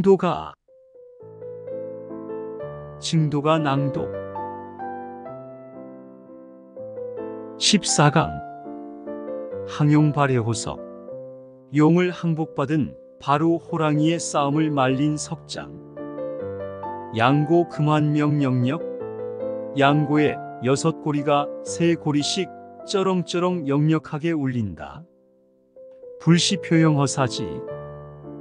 도가 증도가 낭독 14강 항용발해호석 용을 항복받은 바로 호랑이의 싸움을 말린 석장 양고 금환명령력 양고의 6고리가 3고리씩 쩌렁쩌렁 역력하게 울린다. 불시표형허사지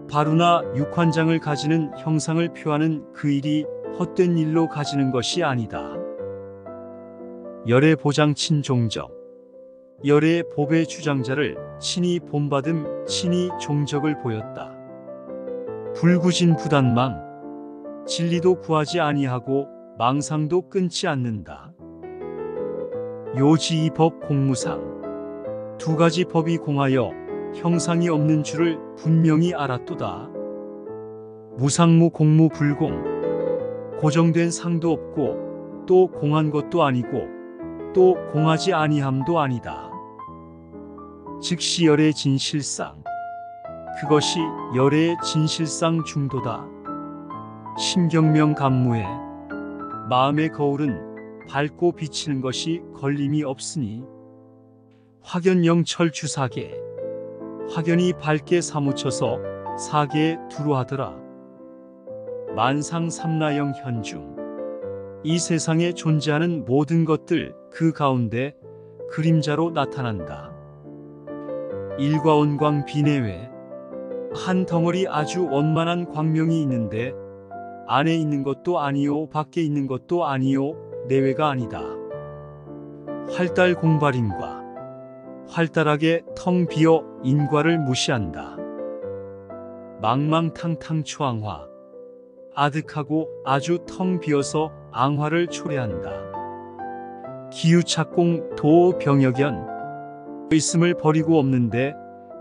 바루나 육환장을 가지는 형상을 표하는 그 일이 헛된 일로 가지는 것이 아니다. 열의 보장친 종적 열의 법의 주장자를 친히 본받음 친히 종적을 보였다. 불구진 부단망 진리도 구하지 아니하고 망상도 끊지 않는다. 요지이법 공무상 두 가지 법이 공하여 형상이 없는 줄을 분명히 알았도다. 무상무 공무 불공 고정된 상도 없고 또 공한 것도 아니고 또 공하지 아니함도 아니다. 즉시 열의 진실상 그것이 열의 진실상 중도다. 심경명 감무에 마음의 거울은 밝고 비치는 것이 걸림이 없으니 확연영철 주사계 확연히 밝게 사무쳐서 사계에 두루하더라. 만상삼라영 현중 이 세상에 존재하는 모든 것들 그 가운데 그림자로 나타난다. 일과원광 비내외 한 덩어리 아주 원만한 광명이 있는데 안에 있는 것도 아니요 밖에 있는 것도 아니요 내외가 아니다. 활달 공발인과 활달하게 텅 비어 인과를 무시한다. 망망탕탕 초앙화 아득하고 아주 텅 비어서 앙화를 초래한다. 기유착공 도병역연 있음을 버리고 없는데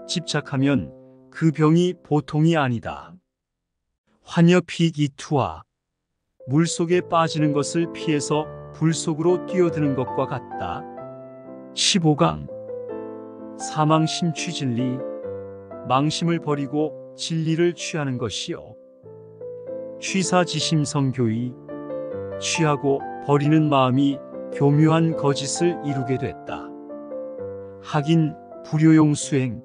집착하면 그 병이 보통이 아니다. 환여픽이투와 물속에 빠지는 것을 피해서 불속으로 뛰어드는 것과 같다. 15강 사망심취진리 망심을 버리고 진리를 취하는 것이요. 취사지심성교의 취하고 버리는 마음이 교묘한 거짓을 이루게 됐다. 하긴 불효용수행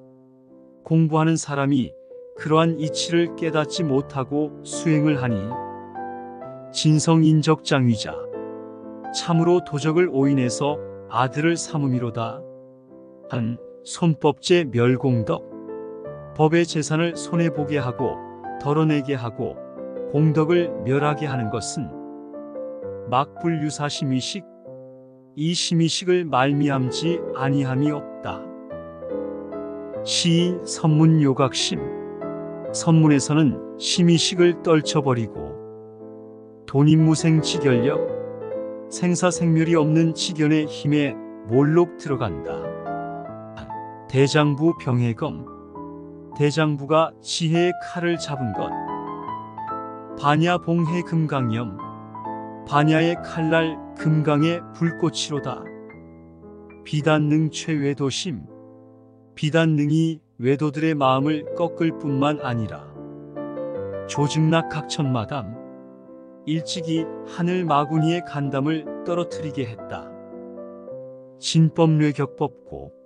공부하는 사람이 그러한 이치를 깨닫지 못하고 수행을 하니 진성인적장위자 참으로 도적을 오인해서 아들을 삼음이로다. 한 손법제 멸공덕 법의 재산을 손해보게 하고 덜어내게 하고 공덕을 멸하게 하는 것은 막불유사심의식 이 심의식을 말미암지 아니함이 없다. 시인 선문요각심 선문에서는 심의식을 떨쳐버리고 돈인무생지결력 생사생멸이 없는 지견의 힘에 몰록 들어간다. 대장부 병해검 대장부가 지혜의 칼을 잡은 것 반야봉해 금강염 반야의 칼날 금강의 불꽃이로다. 비단능 최외도심 비단능이 외도들의 마음을 꺾을 뿐만 아니라 조증락 각천마담 일찍이 하늘 마구니의 간담을 떨어뜨리게 했다. 진법뇌 격법고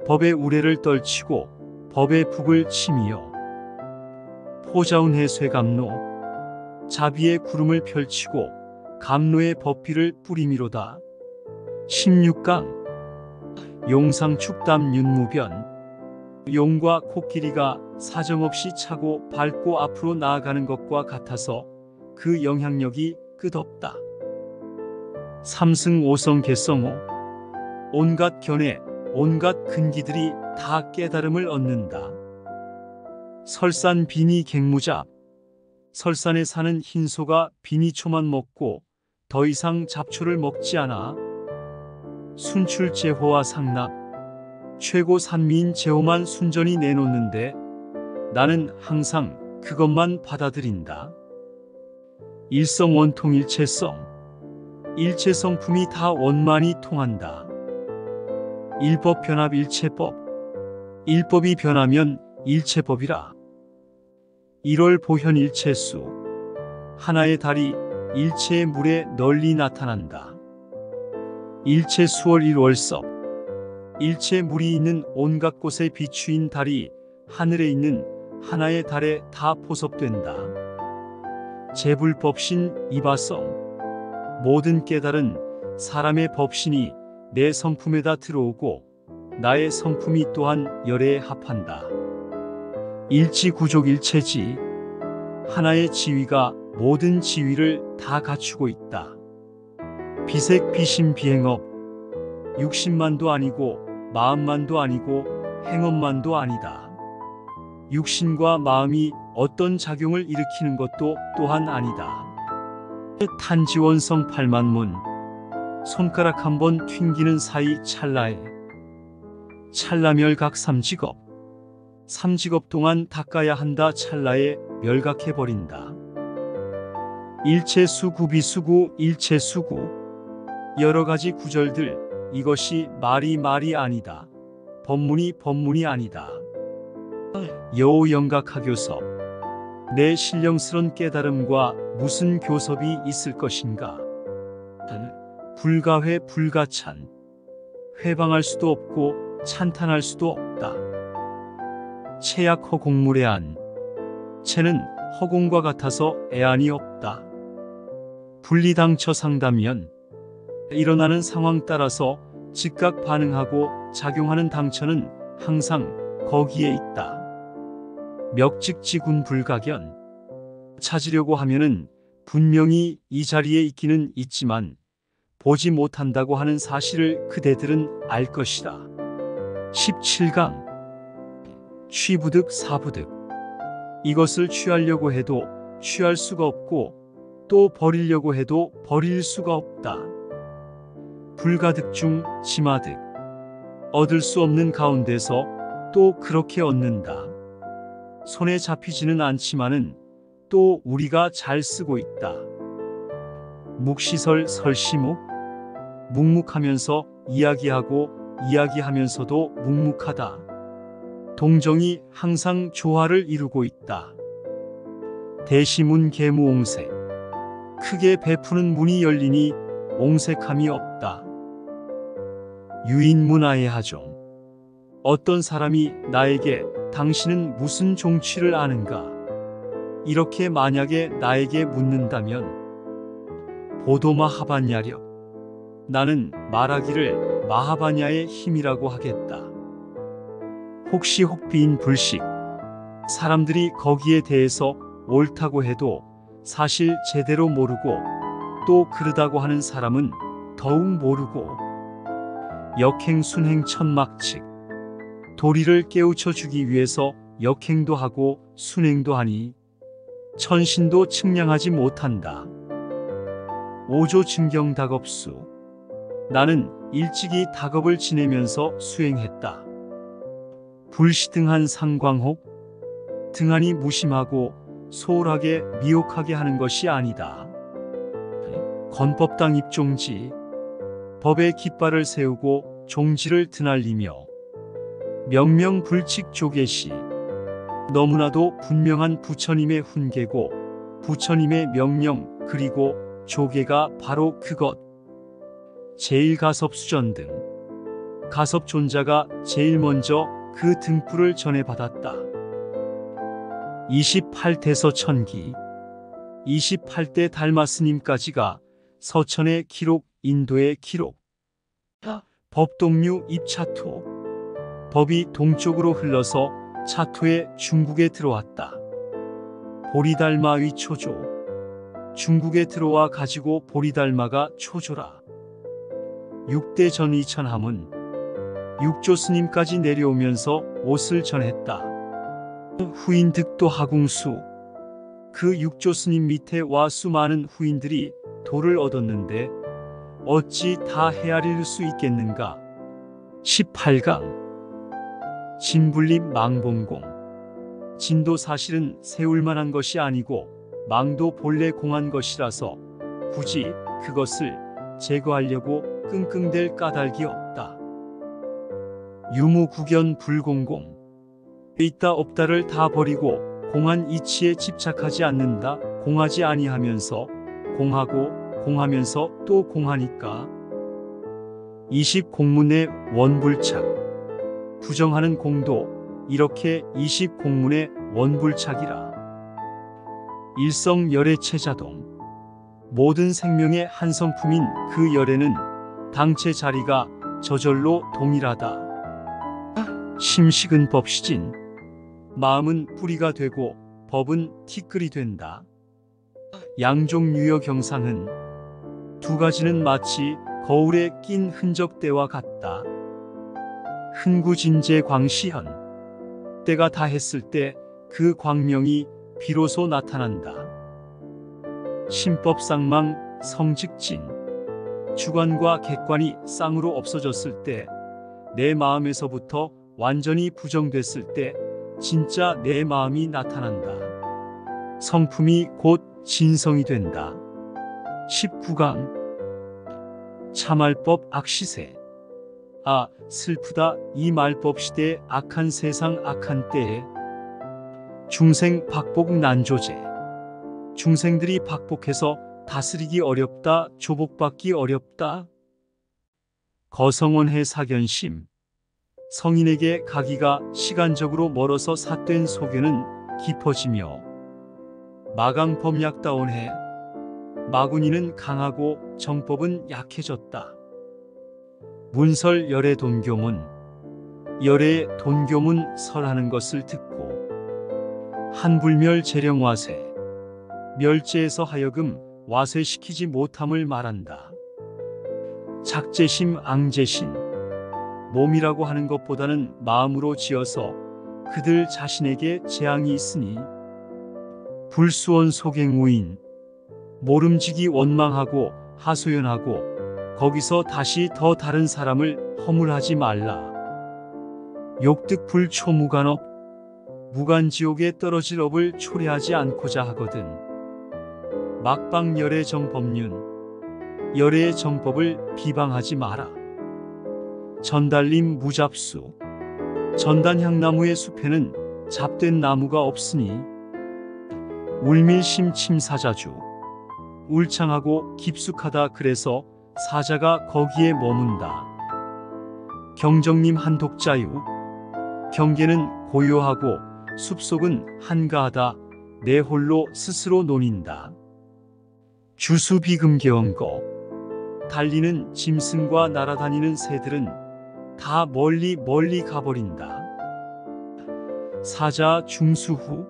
법의 우레를 떨치고 법의 북을 치미어 포자운해 쇠감로 자비의 구름을 펼치고 감로의 법비를 뿌리미로다. 16강 용상축담 윤무변 용과 코끼리가 사정없이 차고 밟고 앞으로 나아가는 것과 같아서 그 영향력이 끝없다. 삼승 오성 개성호 온갖 견해 온갖 근기들이 다 깨달음을 얻는다. 설산 비니 갱무잡 설산에 사는 흰소가 비니초만 먹고 더 이상 잡초를 먹지 않아. 순출제호와 상납 최고 산미인 제호만 순전히 내놓는데 나는 항상 그것만 받아들인다. 일성원통 일체성품이 다 원만히 통한다. 일법변합 일체법 일법이 변하면 일체법이라. 1월 보현 일체수. 하나의 달이 일체의 물에 널리 나타난다. 일체 수월 1월섭. 일체 물이 있는 온갖 곳에 비추인 달이 하늘에 있는 하나의 달에 다 포섭된다. 제불법신 이바성. 모든 깨달은 사람의 법신이 내 성품에다 들어오고 나의 성품이 또한 열애에 합한다. 일지구족 일체지. 하나의 지위가 모든 지위를 다 갖추고 있다. 비색 비심 비행업. 육신만도 아니고 마음만도 아니고 행업만도 아니다. 육신과 마음이 어떤 작용을 일으키는 것도 또한 아니다. 탄지원성 8만문. 손가락 한번 튕기는 사이 찰나에. 찰나멸각 삼직업. 삼직업 동안 닦아야 한다. 찰나에 멸각해버린다. 일체수 구비수구 일체수구. 여러가지 구절들. 이것이 말이 아니다. 법문이 아니다. 여오영각하교섭. 내 신령스런 깨달음과 무슨 교섭이 있을 것인가? 불가회 불가찬. 회방할 수도 없고 찬탄할 수도 없다. 체약 허공물의 안. 체는 허공과 같아서 애안이 없다. 분리당처 상담면. 일어나는 상황 따라서 즉각 반응하고 작용하는 당처는 항상 거기에 있다. 멱직지군 불가견. 찾으려고 하면은 분명히 이 자리에 있기는 있지만 보지 못한다고 하는 사실을 그대들은 알 것이다. 17강. 취부득 사부득. 이것을 취하려고 해도 취할 수가 없고 또 버리려고 해도 버릴 수가 없다. 불가득 중 지마득. 얻을 수 없는 가운데서 또 그렇게 얻는다. 손에 잡히지는 않지만은 또 우리가 잘 쓰고 있다. 묵시설 설시묵. 묵묵하면서 이야기하고 이야기하면서도 묵묵하다. 동정이 항상 조화를 이루고 있다. 대시문 계무옹색. 크게 베푸는 문이 열리니 옹색함이 없다. 유인문화의 하종. 어떤 사람이 나에게 당신은 무슨 종취를 아는가? 이렇게 만약에 나에게 묻는다면 보도마 하반야력. 나는 말하기를 마하바냐의 힘이라고 하겠다. 혹시 혹비인 불식. 사람들이 거기에 대해서 옳다고 해도 사실 제대로 모르고 또 그르다고 하는 사람은 더욱 모르고. 역행 순행 천막측. 도리를 깨우쳐 주기 위해서 역행도 하고 순행도 하니 천신도 측량하지 못한다. 오조 증경 닭업수. 나는 일찍이 닭업을 지내면서 수행했다. 불시등한 상광혹. 등한이 무심하고 소홀하게 미혹하게 하는 것이 아니다. 건법당 입종지. 법의 깃발을 세우고 종지를 드날리며 명명불칙 조계시. 너무나도 분명한 부처님의 훈계고 부처님의 명령 그리고 조계가 바로 그것. 제일가섭수전 등. 가섭존자가 제일 먼저 그 등불을 전해받았다. 28대서 천기. 28대 달마스님까지가 서천의 기록, 인도의 기록. 법동류 입차토. 법이 동쪽으로 흘러서 차토에 중국에 들어왔다. 보리달마의 초조. 중국에 들어와 가지고 보리달마가 초조라. 6대 전이천하문. 육조 스님까지 내려오면서 옷을 전했다. 후인 득도 하궁수. 그 육조 스님 밑에 와 수많은 후인들이 도를 얻었는데 어찌 다 헤아릴 수 있겠는가? 18강. 진불림 망봉공. 진도 사실은 세울 만한 것이 아니고 망도 본래 공한 것이라서 굳이 그것을 제거하려고 끙끙댈 까닭이 없다. 유무구견 불공공. 있다 없다를 다 버리고 공한 이치에 집착하지 않는다. 공하지 아니하면서 공하고 공하면서 또 공하니까. 20 공문의 원불착. 부정하는 공도 이렇게 20 공문의 원불착이라. 일성열의 체자동. 모든 생명의 한 성품인 그 열에는 당체 자리가 저절로 동일하다. 심식은 법시진. 마음은 뿌리가 되고 법은 티끌이 된다. 양종유여 경상은. 두 가지는 마치 거울에 낀 흔적대와 같다. 흥구진제 광시현. 때가 다했을 때 그 광명이 비로소 나타난다. 신법상망 성직진. 주관과 객관이 쌍으로 없어졌을 때, 내 마음에서부터 완전히 부정됐을 때 진짜 내 마음이 나타난다. 성품이 곧 진성이 된다. 19강. 참말법 악시세. 아, 슬프다. 이 말법 시대의 악한 세상 악한 때에 중생 박복 난조제. 중생들이 박복해서 다스리기 어렵다. 조복받기 어렵다. 거성원해 사견심. 성인에게 가기가 시간적으로 멀어서 삿된 소견은 깊어지며 마강법약다원해. 마구니는 강하고 정법은 약해졌다. 문설 열의 돈교문. 열의 돈교문 설하는 것을 듣고 한불멸 재령와세. 멸제에서 하여금 와세시키지 못함을 말한다. 작재심 앙재신. 몸이라고 하는 것보다는 마음으로 지어서 그들 자신에게 재앙이 있으니 불수원 소갱우인. 모름지기 원망하고 하소연하고 거기서 다시 더 다른 사람을 허물하지 말라. 욕득불 초무간업. 무간지옥에 떨어질 업을 초래하지 않고자 하거든. 막방 열의 정법륜. 열의 정법을 비방하지 마라. 전달림 무잡수. 전단향나무의 숲에는 잡된 나무가 없으니 울밀심 침사자주. 울창하고 깊숙하다. 그래서 사자가 거기에 머문다. 경정님 한독자유. 경계는 고요하고 숲속은 한가하다. 내 홀로 스스로 논인다. 주수비금계원거. 달리는 짐승과 날아다니는 새들은 다 멀리 멀리 가버린다. 사자 중수후.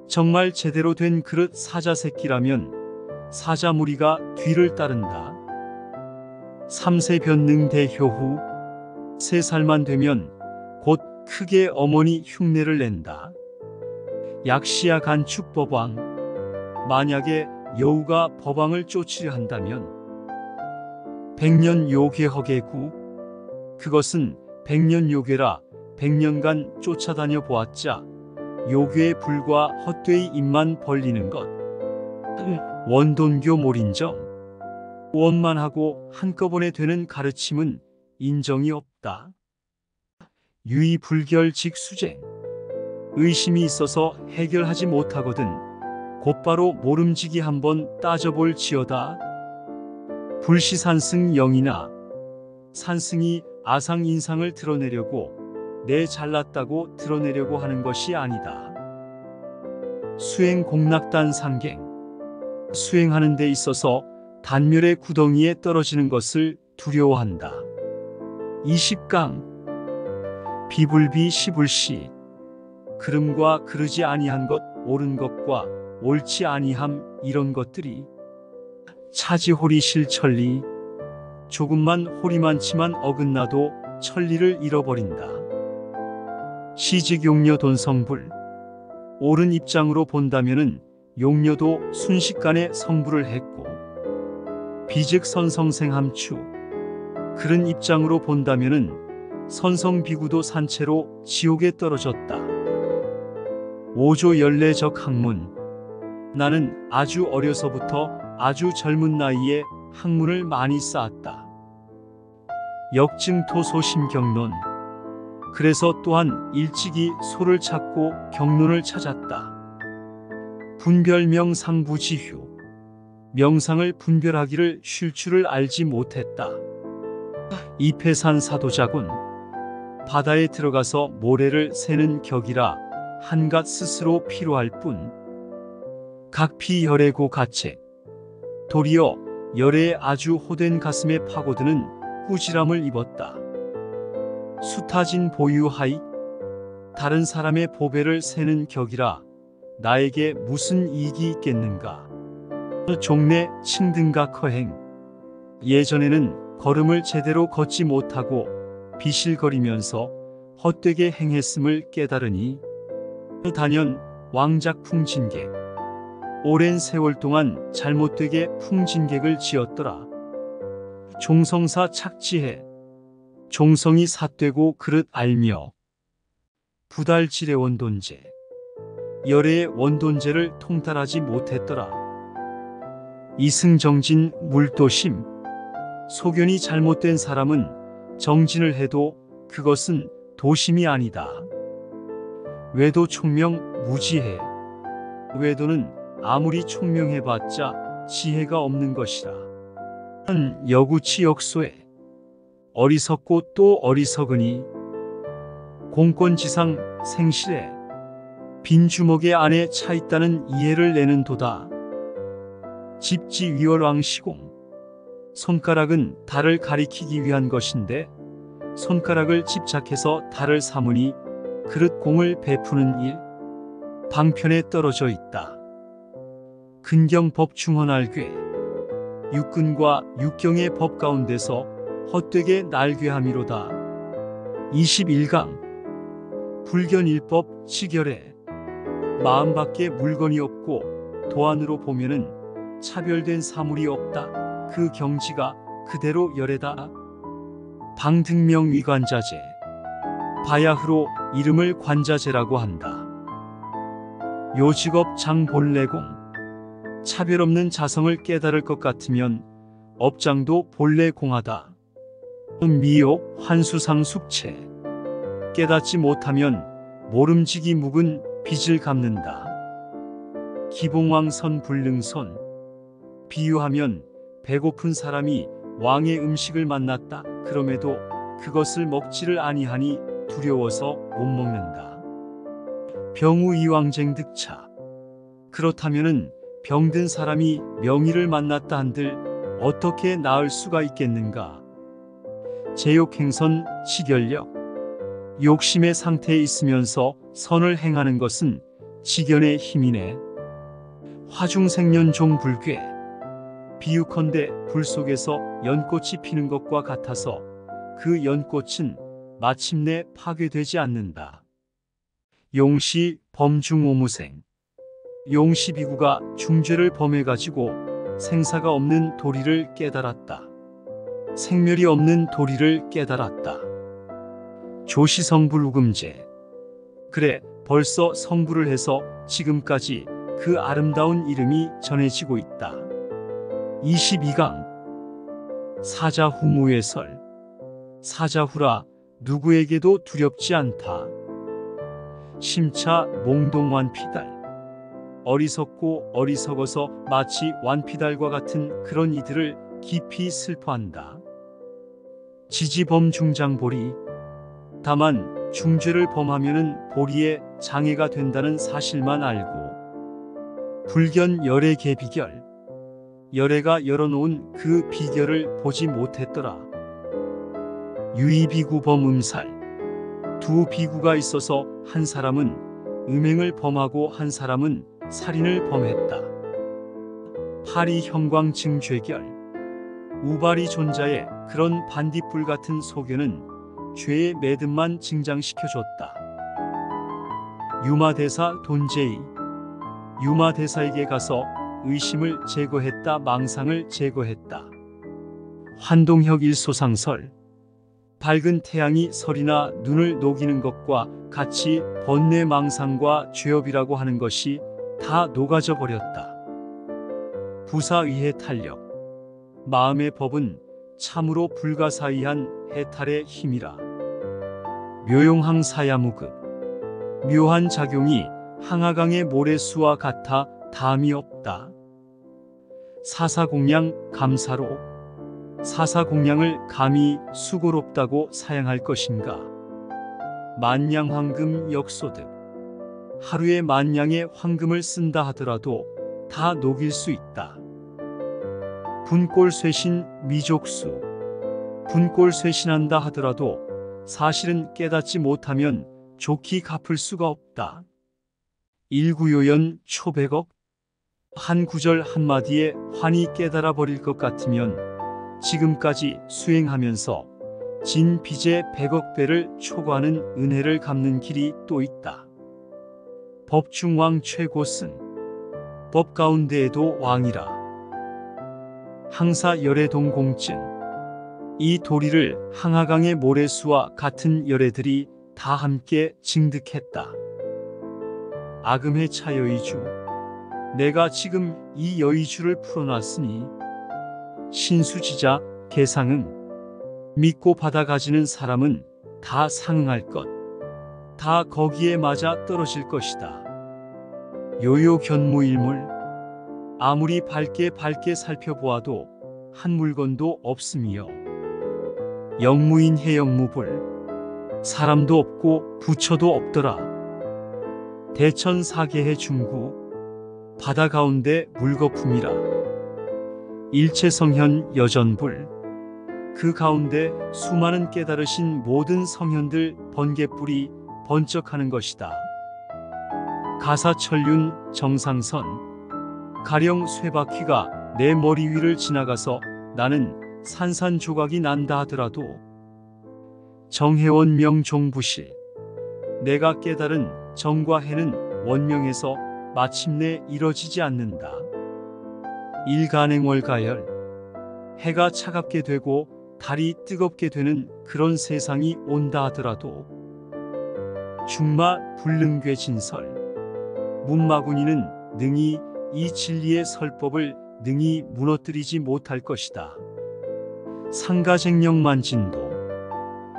정말 제대로 된 그릇 사자 새끼라면 사자 무리가 뒤를 따른다. 삼세 변능 대효후. 3살만 되면 곧 크게 어머니 흉내를 낸다. 약시야 간축 법왕. 만약에 여우가 법왕을 쫓으려 한다면 백년 요괴허계구. 그것은 백년 요괴라. 100년간 쫓아다녀 보았자 요괴의 불과 헛되이 입만 벌리는 것. 원돈교 몰인정. 원만하고 한꺼번에 되는 가르침은 인정이 없다. 유의불결직수쟁. 의심이 있어서 해결하지 못하거든 곧바로 모름지기 한번 따져볼 지어다. 불시산승 영이나. 산승이 아상인상을 드러내려고 내 잘났다고 드러내려고 하는 것이 아니다. 수행 공락단 상갱. 수행하는 데 있어서 단멸의 구덩이에 떨어지는 것을 두려워한다. 20강. 비불비 시불시. 그름과 그르지 아니한 것, 옳은 것과 옳지 아니함, 이런 것들이 차지홀이 실천리. 조금만 홀이 많지만 어긋나도 천리를 잃어버린다. 시직용녀 돈성불. 옳은 입장으로 본다면은 용녀도 순식간에 성불을 했고, 비즉 선성생함추. 그런 입장으로 본다면은 선성비구도 산채로 지옥에 떨어졌다. 오조 열례적 학문. 나는 아주 어려서부터 아주 젊은 나이에 학문을 많이 쌓았다. 역증토 소심경론. 그래서 또한 일찍이 소를 찾고 경론을 찾았다. 분별명상부지휴. 명상을 분별하기를 쉴 줄을 알지 못했다. 이패산 사도자군. 바다에 들어가서 모래를 세는 격이라 한갓 스스로 피로할 뿐. 각피열애고 가책. 도리어 열애에 아주 호된 가슴에 파고드는 꾸지람을 입었다. 수타진 보유하이. 다른 사람의 보배를 세는 격이라 나에게 무슨 이익이 있겠는가. 종래 층등각 허행. 예전에는 걸음을 제대로 걷지 못하고 비실거리면서 헛되게 행했음을 깨달으니 단연 왕작 풍진객. 오랜 세월 동안 잘못되게 풍진객을 지었더라. 종성사 착지해. 종성이 삿되고 그릇 알며. 부달질의 원돈제. 열애의 원돈제를 통달하지 못했더라. 이승정진 물도심. 소견이 잘못된 사람은 정진을 해도 그것은 도심이 아니다. 외도 총명 무지해. 외도는 아무리 총명해봤자 지혜가 없는 것이라. 여구치 역소해. 어리석고 또 어리석으니. 공권지상 생실해. 빈 주먹의 안에 차 있다는 이해를 내는 도다. 집지위월왕시공. 손가락은 달을 가리키기 위한 것인데 손가락을 집착해서 달을 삼으니 그릇 공을 베푸는 일. 방편에 떨어져 있다. 근경법 중헌알괴. 육근과 육경의 법 가운데서 헛되게 날괴함이로다. 21강. 불견일법 치결해. 마음밖에 물건이 없고 도안으로 보면은 차별된 사물이 없다. 그 경지가 그대로 열애다. 방등명 위관자재. 바야흐로 이름을 관자재라고 한다. 요직업 장본래공. 차별 없는 자성을 깨달을 것 같으면 업장도 본래 공하다. 미욕 환수상 숙체. 깨닫지 못하면 모름지기 묵은 빚을 갚는다. 기봉왕선 불능선. 비유하면 배고픈 사람이 왕의 음식을 만났다. 그럼에도 그것을 먹지를 아니하니 두려워서 못 먹는다. 병우이왕쟁 득차. 그렇다면은 병든 사람이 명의를 만났다 한들 어떻게 나을 수가 있겠는가. 제욕행선 직결력. 욕심의 상태에 있으면서 선을 행하는 것은 직연의 힘이네. 화중생연종 불괴. 비유컨대 불 속에서 연꽃이 피는 것과 같아서 그 연꽃은 마침내 파괴되지 않는다. 용시 범중오무생. 용시비구가 중죄를 범해가지고 생사가 없는 도리를 깨달았다. 생멸이 없는 도리를 깨달았다. 조시성불우금제. 그래, 벌써 성불을 해서 지금까지 그 아름다운 이름이 전해지고 있다. 22강. 사자후무의설. 사자후라 누구에게도 두렵지 않다. 심차 몽동완피달. 어리석고 어리석어서 마치 완피달과 같은 그런 이들을 깊이 슬퍼한다. 지지범중장보리. 다만 중죄를 범하면은 보리에 장애가 된다는 사실만 알고. 불견 열애 개비결. 열애가 열어놓은 그 비결을 보지 못했더라. 유의비구 범음살. 두 비구가 있어서 한 사람은 음행을 범하고 한 사람은 살인을 범했다. 파리 형광증 죄결. 우발이 존자의 그런 반딧불 같은 소견은 죄의 매듭만 증장시켜줬다. 유마대사 돈제이. 유마대사에게 가서 의심을 제거했다. 망상을 제거했다. 환동혁 일소상설. 밝은 태양이 설이나 눈을 녹이는 것과 같이 번뇌 망상과 죄업이라고 하는 것이 다 녹아져 버렸다. 부사의해 탄력. 마음의 법은 참으로 불가사의한 해탈의 힘이라. 묘용항 사야무급. 묘한 작용이 항아강의 모래수와 같아 담이 없다. 사사공양 감사로 사사공양을 감히 수고롭다고 사양할 것인가? 만냥 황금 역소득. 하루에 만냥의 황금을 쓴다 하더라도 다 녹일 수 있다. 분꼴쇠신 미족수. 분꼴쇠신한다 하더라도 사실은 깨닫지 못하면 좋게 갚을 수가 없다. 일구요연 초백억. 한 구절 한마디에 환히 깨달아 버릴 것 같으면 지금까지 수행하면서 진 빚의 100억 배를 초과하는 은혜를 갚는 길이 또 있다. 법중왕 최고승. 법 가운데에도 왕이라. 항사 열애동 공증. 이 도리를 항하강의 모래수와 같은 열애들이 다 함께 증득했다. 아금의 차여의주. 내가 지금 이 여의주를 풀어놨으니 신수지자 개상응. 믿고 받아가지는 사람은 다 상응할 것. 다 거기에 맞아 떨어질 것이다. 요요견무일물. 아무리 밝게 살펴보아도 한 물건도 없음이요. 영무인 해영무불. 사람도 없고 부처도 없더라. 대천사계해 중구. 바다 가운데 물거품이라. 일체성현 여전불. 그 가운데 수많은 깨달으신 모든 성현들 번개불이 번쩍하는 것이다. 가사천륜 정상선. 가령 쇠바퀴가 내 머리 위를 지나가서 나는 산산조각이 난다 하더라도 정해원 명종부실. 내가 깨달은 정과 해는 원명에서 마침내 이뤄지지 않는다. 일간행월가열. 해가 차갑게 되고 달이 뜨겁게 되는 그런 세상이 온다 하더라도 중마 불능괴 진설. 문마군이는 능히 이 진리의 설법을 능히 무너뜨리지 못할 것이다. 상가쟁령만진도.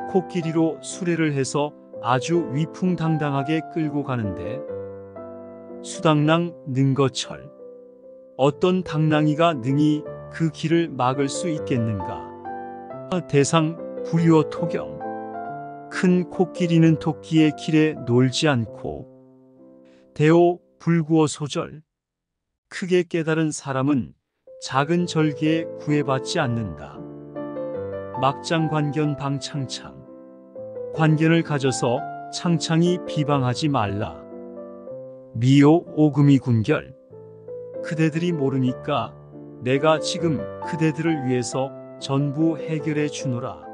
코끼리로 수레를 해서 아주 위풍당당하게 끌고 가는데 수당랑 능거철. 어떤 당랑이가 능히 그 길을 막을 수 있겠는가? 대상 불유어 토경. 큰 코끼리는 토끼의 길에 놀지 않고 대오 불구어 소절. 크게 깨달은 사람은 작은 절개에 구애받지 않는다. 막장관견 방창창. 관견을 가져서 창창히 비방하지 말라. 미오 오금이 군결. 그대들이 모르니까 내가 지금 그대들을 위해서 전부 해결해 주노라.